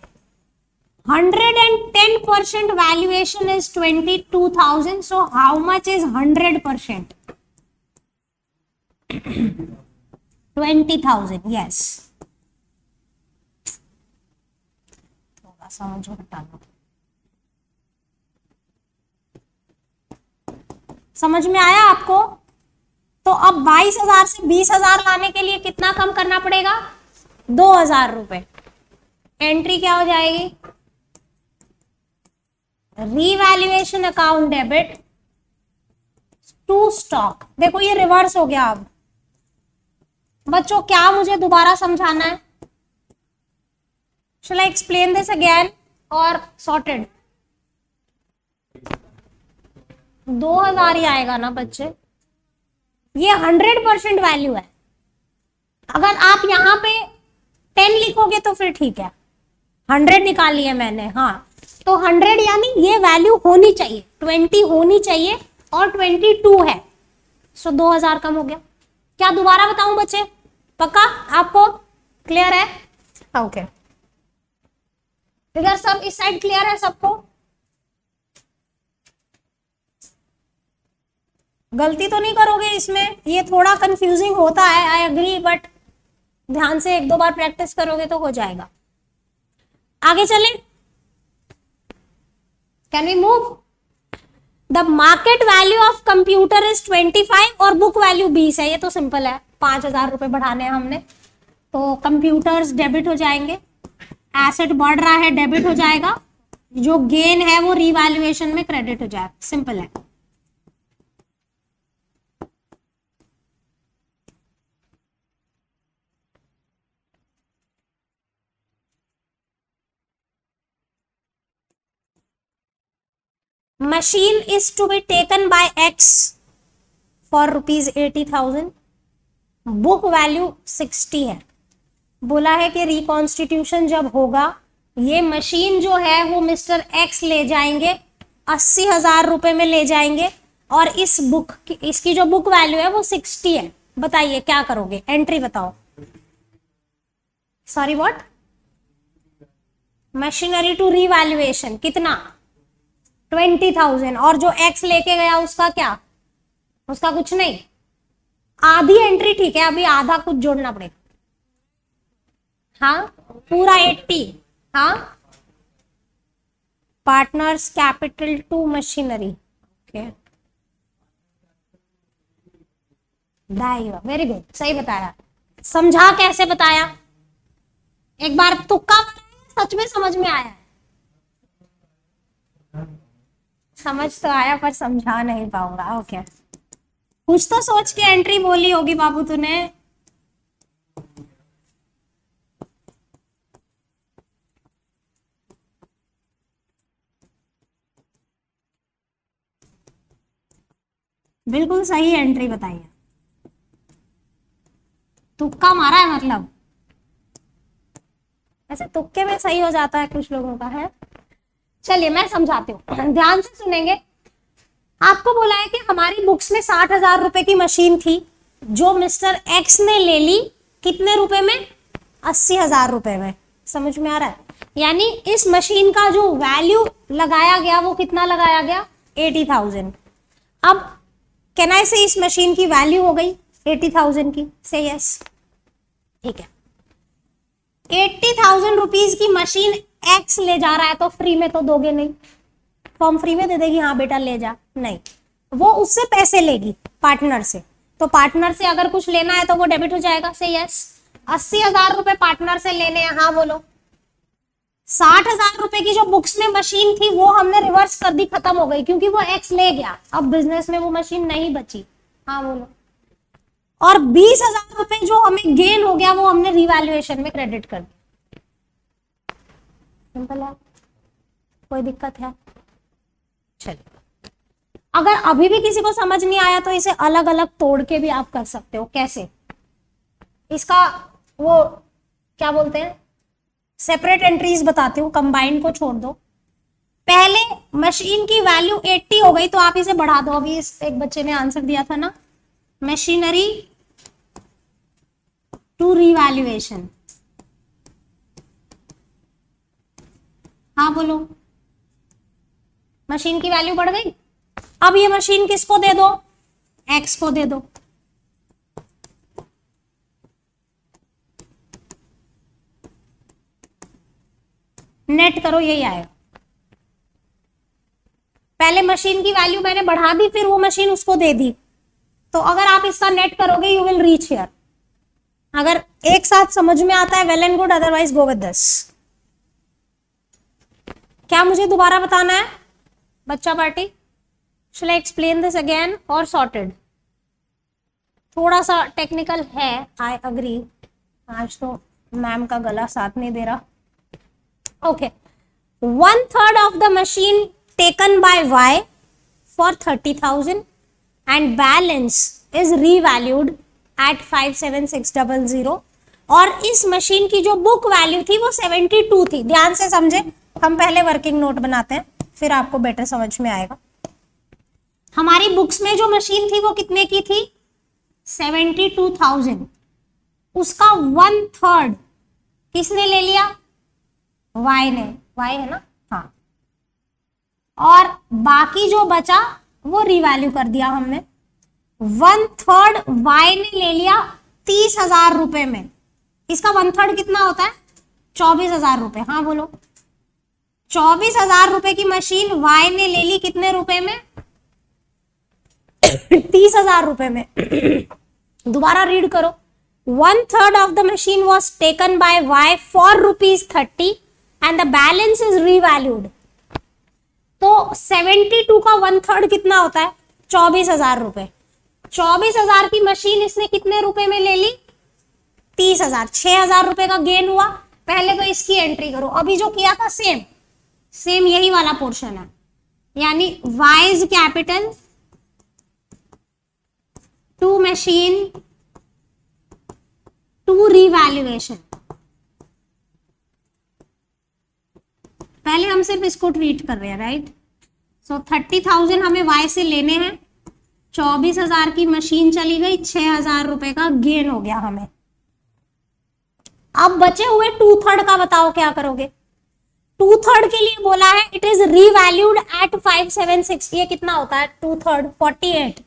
110% valuation is 22,000, so how much is 100%? 20,000, yes. थोड़ा सा मुझे हटा लो, समझ में आया आपको। तो अब 22,000 से 20,000 लाने के लिए कितना कम करना पड़ेगा? 2,000 रुपए। एंट्री क्या हो जाएगी? Revaluation account debit to stock. देखो ये रिवर्स हो गया। अब बच्चों क्या मुझे दोबारा समझाना है? Shall I explain this again or sorted? 2,000 ही आएगा ना बच्चे, ये 100% वैल्यू है। अगर आप यहाँ पे 10 लिखोगे तो फिर ठीक है, 100 निकाल लिया मैंने, हाँ, तो 100 यानी ये वैल्यू होनी चाहिए, 20 होनी चाहिए और 22 है, सो 2,000 कम हो गया। क्या दोबारा बताऊं बच्चे? पक्का आपको क्लियर है? ओके, इधर सब इस साइड क्लियर है सबको? गलती तो नहीं करोगे इसमें? ये थोड़ा कंफ्यूजिंग होता है, आई एग्री, बट ध्यान से 1-2 बार प्रैक्टिस करोगे तो हो जाएगा। आगे चलें, can we move? The market value of computer is 25 और बुक वैल्यू 20 है। ये तो सिंपल है, 5,000 रुपए बढ़ाने हैं हमने, तो कंप्यूटर्स डेबिट हो जाएंगे, एसेट बढ़ रहा है डेबिट हो जाएगा, जो गेन है वो रीवैल्यूएशन में क्रेडिट हो जाएगा, सिंपल है। Machine is to be taken by X for ₹80,000, book value 60 है। बोला है कि रिकॉन्स्टिट्यूशन जब होगा, ये मशीन जो है वो मिस्टर एक्स ले जाएंगे, 80,000 रुपए में ले जाएंगे, और इस बुक की, इसकी जो बुक वैल्यू है वो 60 है। बताइए क्या करोगे? एंट्री बताओ। Sorry what? Machinery to revaluation कितना? 20,000, और जो एक्स लेके गया उसका क्या? उसका कुछ नहीं, आधी एंट्री ठीक है, अभी आधा कुछ जोड़ना पड़ेगा। हाँ पूरा 80, हाँ partners capital to machinery, okay, very good, सही बताया। समझा कैसे बताया? एक बार तुक्का मारा, सच में समझ में आया? समझ तो आया पर समझा नहीं पाऊंगा, ओके। कुछ तो सोच के एंट्री बोली होगी बाबू तूने। बिल्कुल सही एंट्री बताइए, तुक्का मारा है मतलब, ऐसे तुक्के में सही हो जाता है कुछ लोगों का, है। चलिए मैं समझाती हूँ, ध्यान से सुनेंगे। आपको बोला है कि हमारी बुक्स में 60,000 रुपए की मशीन थी, जो मिस्टर एक्स ने ले ली, कितने रुपए में? 80,000 रुपए में। समझ में आ रहा है? यानी इस मशीन का जो वैल्यू लगाया गया वो कितना लगाया गया? 80,000। अब कैन आई से इस मशीन की वैल्यू हो गई 80,000 की, से यस, ठीक है। 80,000 रुपीज की मशीन एक्स ले जा रहा है, तो फ्री में तो दोगे नहीं, फॉर्म फ्री में दे देगी, हाँ बेटा ले जा, नहीं, वो उससे पैसे लेगी पार्टनर से, तो पार्टनर से अगर कुछ लेना है तो वो डेबिट हो जाएगा, से यस। 80,000 रुपए पार्टनर से लेने हैं, हाँ बोलो। 60,000 रुपए की जो बुक्स में मशीन थी वो हमने रिवर्स कर दी, खत्म हो गई, क्योंकि वो एक्स ले गया, अब बिजनेस में वो मशीन नहीं बची, हाँ बोलो। और 20,000 रुपए जो हमें गेन हो गया वो हमने रिवैल्यूएशन में क्रेडिट कर दिया। सिंपल है, कोई दिक्कत है? चलिए, अगर अभी भी किसी को समझ नहीं आया तो इसे अलग अलग तोड़ के भी आप कर सकते हो। कैसे? इसका वो क्या बोलते हैं, सेपरेट एंट्रीज बताती हूँ, कंबाइंड को छोड़ दो। पहले मशीन की वैल्यू 80 हो गई तो आप इसे बढ़ा दो। अभी इस एक बच्चे ने आंसर दिया था ना, मशीनरी टू रीवैल्यूएशन, हाँ बोलो। मशीन की वैल्यू बढ़ गई, अब ये मशीन किसको दे दो? एक्स को दे दो। नेट करो, यही आएगा। पहले मशीन की वैल्यू मैंने बढ़ा दी, फिर वो मशीन उसको दे दी, तो अगर आप इसका नेट करोगे यू विल रीच हियर। अगर एक साथ समझ में आता है well and good, otherwise go with this. क्या मुझे दोबारा बताना है बच्चा party? Shall I explain this again or sorted? थोड़ा सा टेक्निकल है, आई अग्री। आज तो मैम का गला साथ नहीं दे रहा। Okay, 1/3 of the machine taken by Y for 30,000 and balance is revalued at 57600 और इस मशीन की जो बुक वैल्यू थी वो 72 थी। ध्यान से समझे, हम पहले वर्किंग नोट बनाते हैं फिर आपको बेटर समझ में आएगा। हमारी बुक्स में जो मशीन थी वो कितने की थी? 72,000। उसका 1/3 किसने ले लिया? Y ने। Y है ना? हाँ। और बाकी जो बचा वो रिवैल्यू कर दिया हमने। 1/3 Y ने ले लिया 30,000 रुपए में। इसका 1/3 कितना होता है? 24,000 रुपए। हाँ बोलो। 24,000 रुपए की मशीन Y ने ले ली कितने रुपए में? 30,000 रुपए में। दोबारा रीड करो। 1/3 of the machine was taken by Y for ₹30 and the balance is revalued। तो 72 का 1/3 कितना होता है? 24,000 रुपए। 24,000 की मशीन इसने कितने रुपए में ले ली? 30,000। 6,000 रुपए का गेन हुआ। पहले तो इसकी एंट्री करो। अभी जो किया था सेम यही वाला पोर्शन है, यानी Y's capital to machine to revaluation. पहले हम सिर्फ इसको ट्रीट कर रहे हैं, राइट? सो 30,000 हमें Y से लेने हैं। 24,000 की मशीन चली गई, 6,000 रुपए का गेन हो गया हमें। अब बचे हुए 2/3 का बताओ क्या करोगे? 2/3 के लिए बोला है इट इज रीवैल्यूड एट 576। ये कितना होता है 2/3? 48।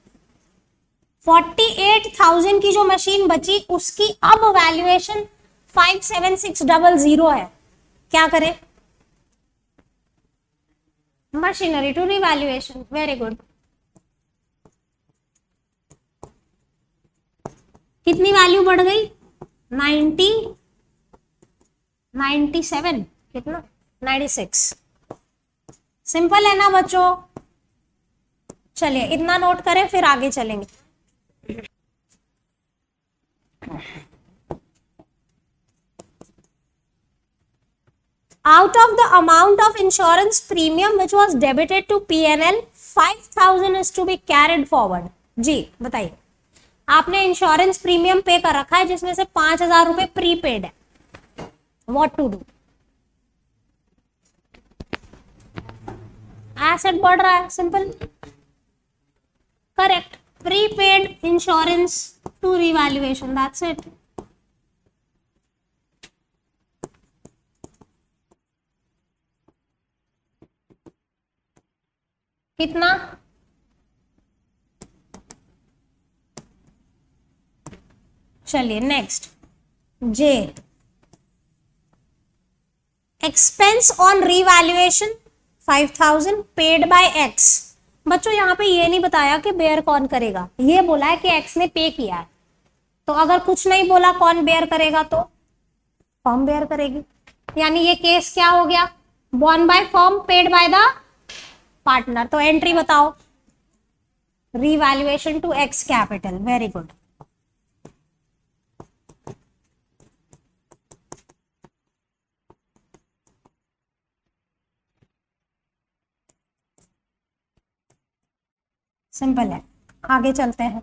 48,000 की जो मशीन बची उसकी अब वैल्यूएशन 57600 है। क्या करें? Machinery to revaluation. Very good. कितनी वैल्यू बढ़ गई? 97। कितना? 96। सिंपल है ना बच्चों? चलिए इतना नोट करें फिर आगे चलेंगे। Out of the amount of insurance premium which was debited to P&L, 5,000 is to be carried forward। जी बताइए, आपने इंश्योरेंस प्रीमियम पे कर रखा है जिसमें से 5,000 रुपए प्रीपेड है। What to do? एसेट बढ़ रहा है, simple. Correct. Prepaid insurance to revaluation, that's it. कितना? चलिए next, J expense on revaluation 5,000 paid by X. बच्चों यहाँ पे ये नहीं बताया कि बेयर कौन करेगा, ये बोला है कि एक्स ने पे किया है। तो अगर कुछ नहीं बोला कौन बेयर करेगा तो फर्म बेयर करेगी। यानी ये केस क्या हो गया? Born by firm, paid by the partner. तो एंट्री बताओ। Revaluation to X capital. Very good. Simple है, आगे चलते हैं।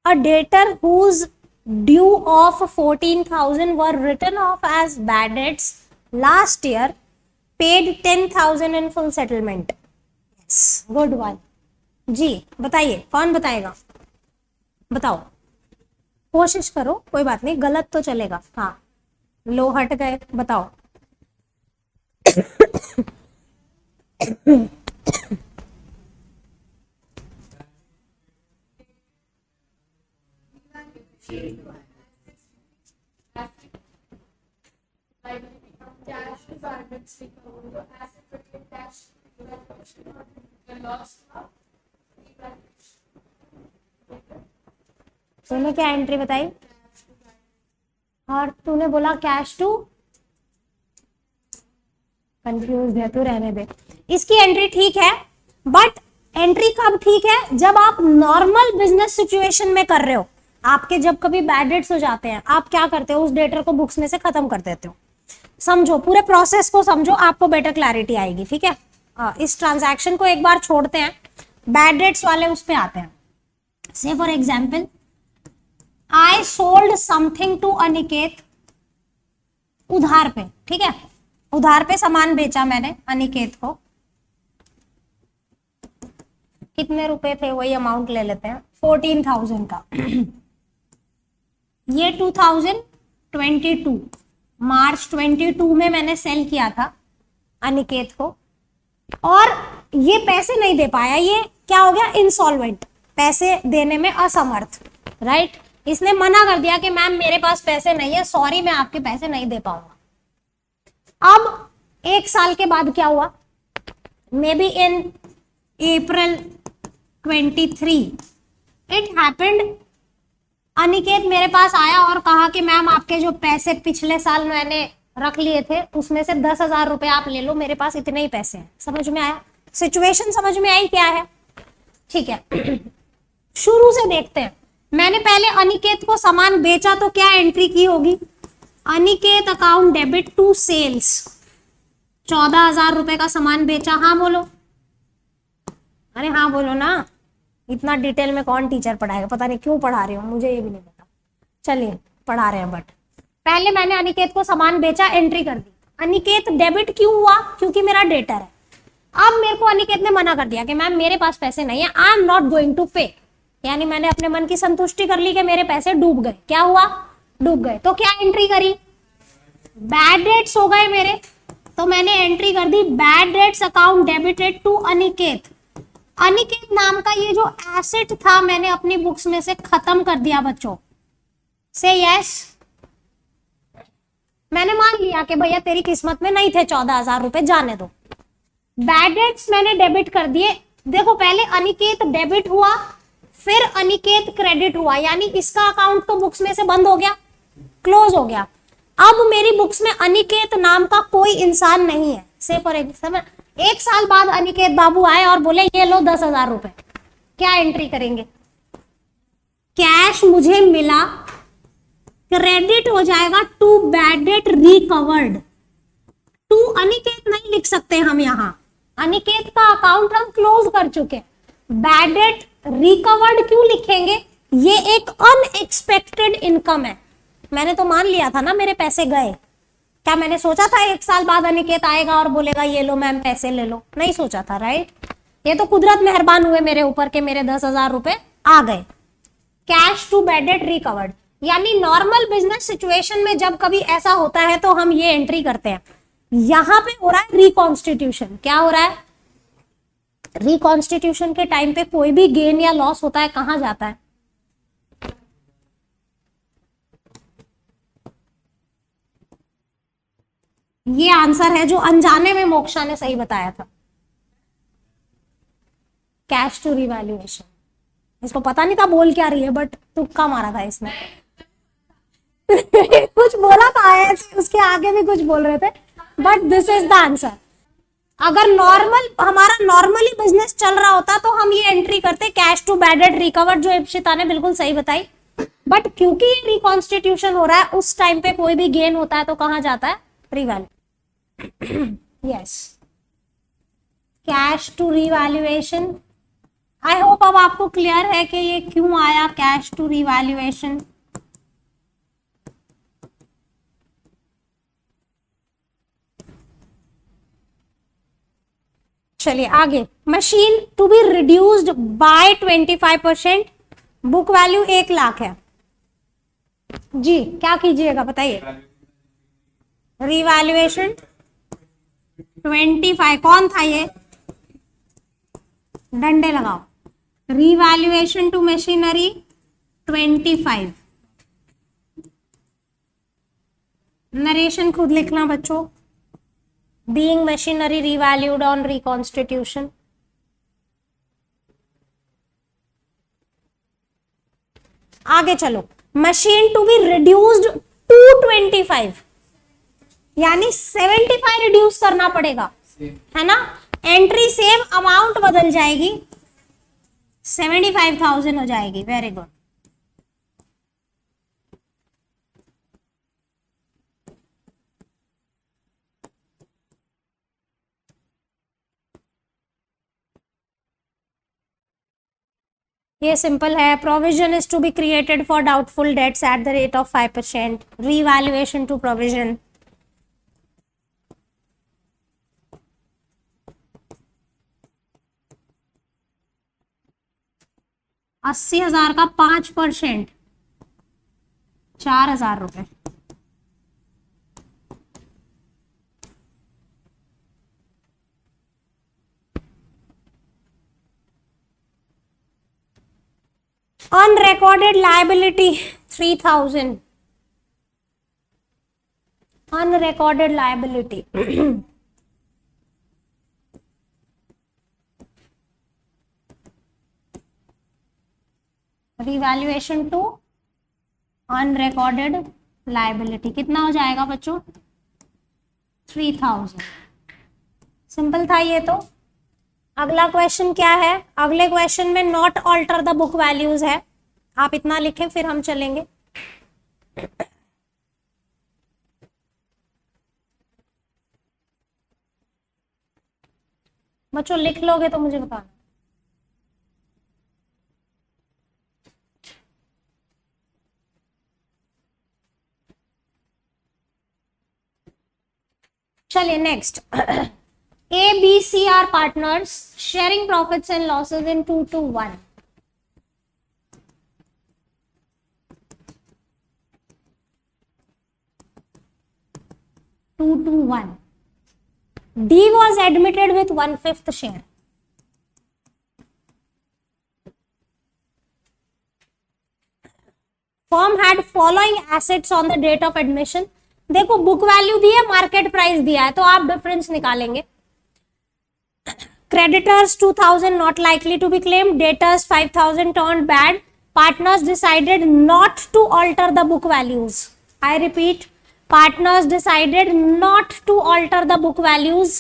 A debtor whose due of 14,000 were written off as bad debts last year paid 10,000 in full settlement। Yes, good one। जी बताइए, कौन बताएगा? बताओ, कोशिश करो, कोई बात नहीं, गलत तो चलेगा। हाँ लो हट गए, बताओ। तूने क्या एंट्री बताई और तूने बोला कैश टू, कंफ्यूज है तू, रहने दे। इसकी एंट्री ठीक है, बट एंट्री कब ठीक है, जब आप नॉर्मल बिजनेस सिचुएशन में कर रहे हो। आपके जब कभी बैड डेट्स हो जाते हैं, आप क्या करते हो, उस डेटर को बुक्स में से खत्म कर देते हो। समझो, पूरे प्रोसेस को समझो, आपको बेटर क्लैरिटी आएगी, ठीक है। इस ट्रांजैक्शन को एक बार छोड़ते हैं, बैड डेट्स वाले उस पे आते हैं। Say for example, I sold something to Aniket, उधार पे, ठीक है, उधार पे सामान बेचा मैंने अनिकेत को। कितने रुपए थे, वही अमाउंट ले लेते हैं, 14,000 का। ये 2022 मार्च 22 में मैंने सेल किया था अनिकेत को, और ये पैसे नहीं दे पाया, ये क्या हो गया, इंसॉल्वेंट, पैसे देने में असमर्थ, राइट। इसने मना कर दिया कि मैम मेरे पास पैसे नहीं है, सॉरी मैं आपके पैसे नहीं दे पाऊंगा। अब 1 साल के बाद क्या हुआ, may be in April 23 it happened, Aniket मेरे पास आया और कहा कि मैम आपके जो पैसे पिछले साल मैंने रख लिए थे उसमें से 10,000 रुपए आप ले लो, मेरे पास इतने ही पैसे हैं। समझ में आया, सिचुएशन समझ में आई क्या है, ठीक है। शुरू से देखते हैं। मैंने पहले अनिकेत को सामान बेचा तो क्या एंट्री की होगी, Aniket account debit to sales, 14,000 रुपए का सामान बेचा। हाँ बोलो, अरे हाँ बोलो ना, इतना डिटेल में कौन टीचर पढ़ाएगा, पता नहीं क्यों पढ़ा रहे हो, मुझे ये भी नहीं पता, चलिए पढ़ा रहे हैं। बट पहले मैंने अनिकेत को सामान बेचा, एंट्री कर दी, अनिकेत डेबिट क्यों हुआ, क्योंकि मेरा डेटर है। अब मेरे को अनिकेत ने मना कर दिया कि मैम मेरे पास पैसे नहीं है, I am not going to pay, यानी मैंने अपने मन की संतुष्टि कर ली कि मेरे पैसे डूब गए। क्या हुआ, डूब गए, तो क्या एंट्री करी, बैड डेट्स हो गए मेरे, तो मैंने एंट्री कर दी bad debts account debited to Aniket. Aniket नाम का ये जो एसेट था मैंने अपनी बुक्स में से खत्म कर दिया बच्चों, से यस। मैंने मान लिया कि भैया तेरी किस्मत में नहीं थे 14,000 रुपए, जाने दो। बैड डेट्स मैंने डेबिट कर दिए। देखो पहले अनिकेत डेबिट हुआ, फिर अनिकेत क्रेडिट हुआ, यानी इसका अकाउंट तो बुक्स में से बंद हो गया, क्लोज हो गया। अब मेरी बुक्स में अनिकेत नाम का कोई इंसान नहीं है। से फॉर एग्जाम्पल 1 साल बाद अनिकेत बाबू आए और बोले ये लो 10,000 रुपए, क्या एंट्री करेंगे, कैश मुझे मिला, क्रेडिट हो जाएगा to bad debt recovered. To Aniket नहीं लिख सकते हम यहां, अनिकेत का अकाउंट हम क्लोज कर चुके। बैड डेट रिकवर्ड क्यों लिखेंगे, ये एक अनएक्सपेक्टेड इनकम है। मैंने तो मान लिया था ना मेरे पैसे गए, क्या मैंने सोचा था 1 साल बाद अनिकेत आएगा और बोलेगा ये लो मैम पैसे ले लो, नहीं सोचा था, राइट। ये तो कुदरत मेहरबान हुए मेरे ऊपर के मेरे 10,000 रुपए आ गए। Cash to bad debt recovered, यानी नॉर्मल बिजनेस सिचुएशन में जब कभी ऐसा होता है तो हम ये एंट्री करते हैं। यहां पे हो रहा है रिकॉन्स्टिट्यूशन। क्या हो रहा है, रिकॉन्स्टिट्यूशन के टाइम पे कोई भी गेन या लॉस होता है कहां जाता है, ये आंसर है जो अनजाने में मोक्षा ने सही बताया था, कैश टू रिवैल्यूएशन। इसको पता नहीं था बोल क्या रही है, बट तुक्का मारा था इसने। कुछ बोला था ऐसे, उसके आगे भी कुछ बोल रहे थे, but this is the answer. अगर हमारा नॉर्मली बिजनेस चल रहा होता तो हम ये एंट्री करते cash to bad debt recovered, जो इप्सिता ने बिल्कुल सही बताई। बट क्योंकि ये रिकॉन्स्टिट्यूशन हो रहा है, उस टाइम पे कोई भी गेन होता है तो कहां जाता है, revalue. Yes, cash to revaluation. I hope अब आपको क्लियर है कि ये क्यों आया कैश टू रिवैल्यूएशन। चलिए आगे, machine to be reduced by 25%, book value 1 lakh है जी, क्या कीजिएगा बताइए, रिवैल्यूएशन 25, कौन था ये, डंडे लगाओ, रिवैल्यूएशन टू मशीनरी 25। नरेशन खुद लिखना बच्चों, being machinery revalued on reconstitution. आगे चलो, machine to be reduced to 25, यानी 75 रिड्यूस करना पड़ेगा, है ना। एंट्री सेम, अमाउंट बदल जाएगी, 75,000 हो जाएगी। Very good. ये सिंपल है। Provision is to be created for doubtful debts at the rate of 5%, revaluation to provision. $80,000 का 5%, 4,000 रुपए। Unrecorded liability 3,000. Unrecorded liability. Revaluation to unrecorded liability कितना हो जाएगा बच्चों? 3,000। सिंपल था ये तो। अगला क्वेश्चन क्या है? अगले क्वेश्चन में not alter the book values है। आप इतना लिखें फिर हम चलेंगे। बच्चों लिख लोगे तो मुझे बताना। चलिए next. A, B, C are partners sharing profits and losses in 2-1. D was admitted with 1/5 share. Firm had following assets on the date of admission. देखो बुक वैल्यू दी है, मार्केट प्राइस दिया है, तो आप डिफरेंस निकालेंगे। Creditors 2,000 not likely to be claimed. Debtors 5,000 turned bad. Partners decided not to alter the book values. I repeat, partners decided not to alter the book values.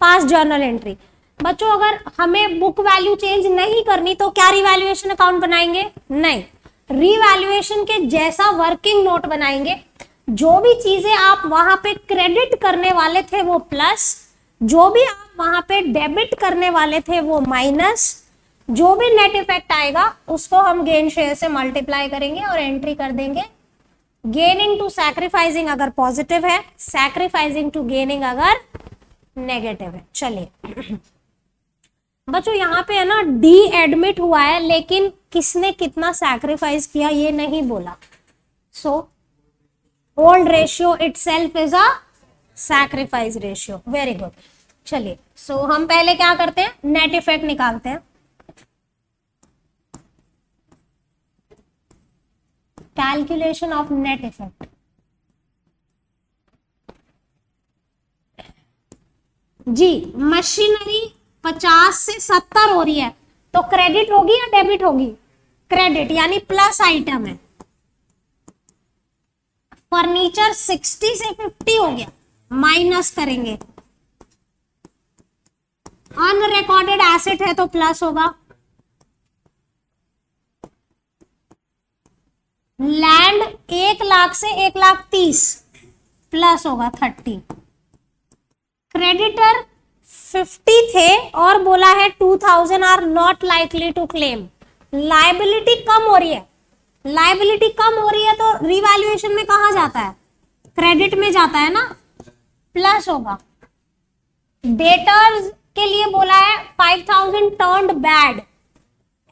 Past journal entry. बच्चों अगर हमें book value change नहीं करनी तो क्या revaluation account बनाएंगे? नहीं, revaluation के जैसा वर्किंग नोट बनाएंगे। जो भी चीजें आप वहां पे क्रेडिट करने वाले थे वो प्लस, जो भी आप वहां पे डेबिट करने वाले थे वो माइनस, जो भी नेट इफेक्ट आएगा उसको हम गेन शेयर से मल्टीप्लाई करेंगे और एंट्री कर देंगे। गेनिंग टू सैक्रिफाइसिंग अगर पॉजिटिव है, सैक्रिफाइसिंग टू गेनिंग अगर नेगेटिव है। चलिए बच्चों यहाँ पे है ना डी एडमिट हुआ है, लेकिन किसने कितना सैक्रिफाइस किया ये नहीं बोला। So old ratio itself is a sacrifice ratio. Very good. चलिए सो हम पहले क्या करते हैं, नेट इफेक्ट निकालते हैं। Calculation of net effect. जी मशीनरी 50 से 70 हो रही है तो क्रेडिट होगी या डेबिट होगी? क्रेडिट, यानी प्लस आइटम है। फर्नीचर 60 से 50 हो गया, माइनस करेंगे। अनरिकॉर्डेड एसेट है तो प्लस होगा। लैंड 1 लाख से 1,30,000 प्लस होगा 30। क्रेडिटर 50 थे और बोला है 2,000 are not likely to claim. Liability कम हो रही है, लाइबिलिटी कम हो रही है तो रिवैल्यूएशन में कहा जाता है? क्रेडिट में जाता है ना, प्लस होगा। डेटर्स के लिए बोला है 5,000 टर्न्ड बैड,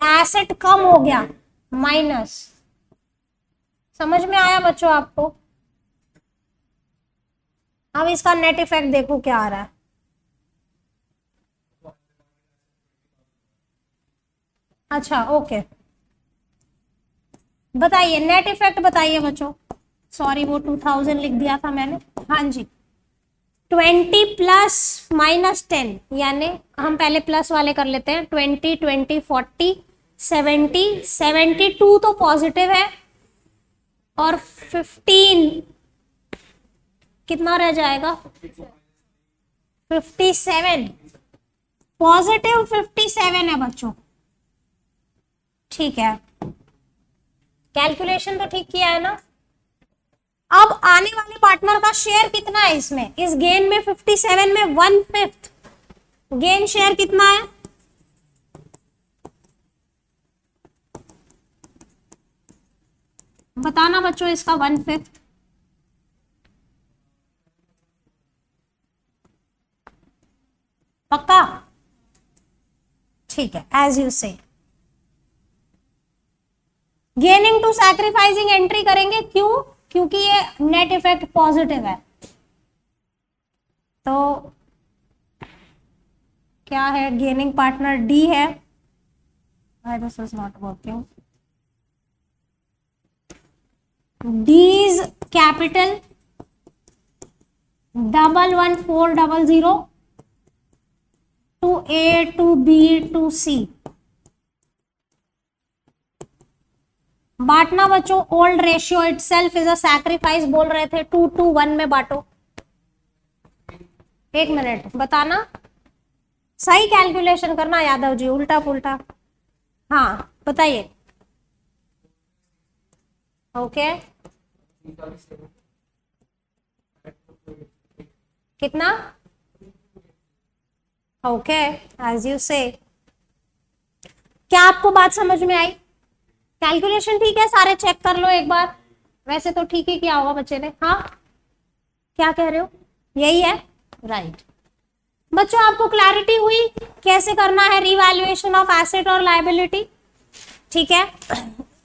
एसेट कम हो गया, माइनस। समझ में आया बच्चों आपको? अब इसका नेट इफेक्ट देखो क्या आ रहा है। अच्छा ओके, बताइए नेट इफेक्ट बताइए बच्चों। सॉरी वो 2,000 लिख दिया था मैंने। हाँ जी 20 प्लस -10, यानी हम पहले प्लस वाले कर लेते हैं। 20, 20, 40, 70, 72 तो पॉजिटिव है, और 15 कितना रह जाएगा? 57, पॉजिटिव 57 है बच्चों। ठीक है, कैलकुलेशन तो ठीक किया है ना। अब आने वाले पार्टनर का शेयर कितना है इसमें? इस गेन में 57 में 1/5 गेन शेयर कितना है? बताना बच्चों इसका 1/5। पक्का? ठीक है, एज यू से। गेनिंग टू सैक्रिफाइसिंग एंट्री करेंगे, क्यों? क्योंकि ये नेट इफेक्ट पॉजिटिव है। तो क्या है? गेनिंग पार्टनर डी है। This is not working. D is capital 111400 to A to B to C। बांटना बच्चों, old ratio itself is a sacrifice बोल रहे थे, 2:1 में बांटो। 1 मिनट, बताना, सही कैलकुलेशन करना यादव जी, उल्टा पुल्टा। हाँ बताइए। ओके, कितना? ओके, एज यू से। क्या आपको बात समझ में आई? कैलकुलेशन ठीक है? सारे चेक कर लो एक बार। वैसे तो ठीक ही किया होगा बच्चे ने। हाँ, क्या कह रहे हो? यही है, राइट। बच्चों आपको क्लैरिटी हुई कैसे करना है रिवैल्यूएशन ऑफ एसेट और लायबिलिटी? ठीक है,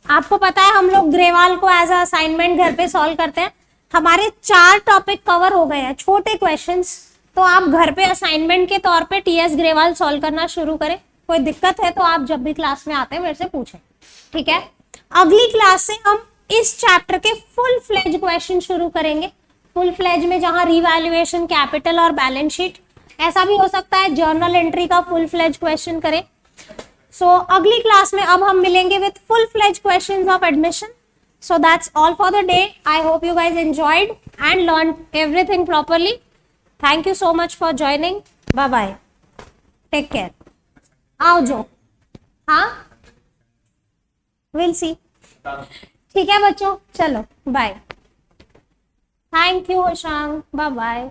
आपको पता है हम लोग ग्रेवाल को एज अ असाइनमेंट घर पे सॉल्व करते हैं। हमारे 4 टॉपिक कवर हो गए हैं, छोटे क्वेश्चंस। तो आप घर पे असाइनमेंट के तौर पे टीएस ग्रेवाल सॉल्व करना शुरू करें। कोई दिक्कत है तो आप जब भी क्लास में आते हैं मेरे से पूछें, ठीक है। अगली क्लास से हम इस चैप्टर के फुल फ्लेज क्वेश्चन शुरू करेंगे। फुल फ्लेज में जहां रिवैल्यूएशन, कैपिटल और बैलेंस शीट, ऐसा भी हो सकता है जर्नल एंट्री का फुल फ्लेज क्वेश्चन करें। सो अगली क्लास में अब हम मिलेंगे with full fledge questions of admission. So that's all for the day. I hope you guys enjoyed and learned everything properly. Thank you so much for joining. Bye bye. Take care. आओ जो, हाँ, we'll see. ठीक है बच्चों, चलो bye. Thank you शांग, bye bye.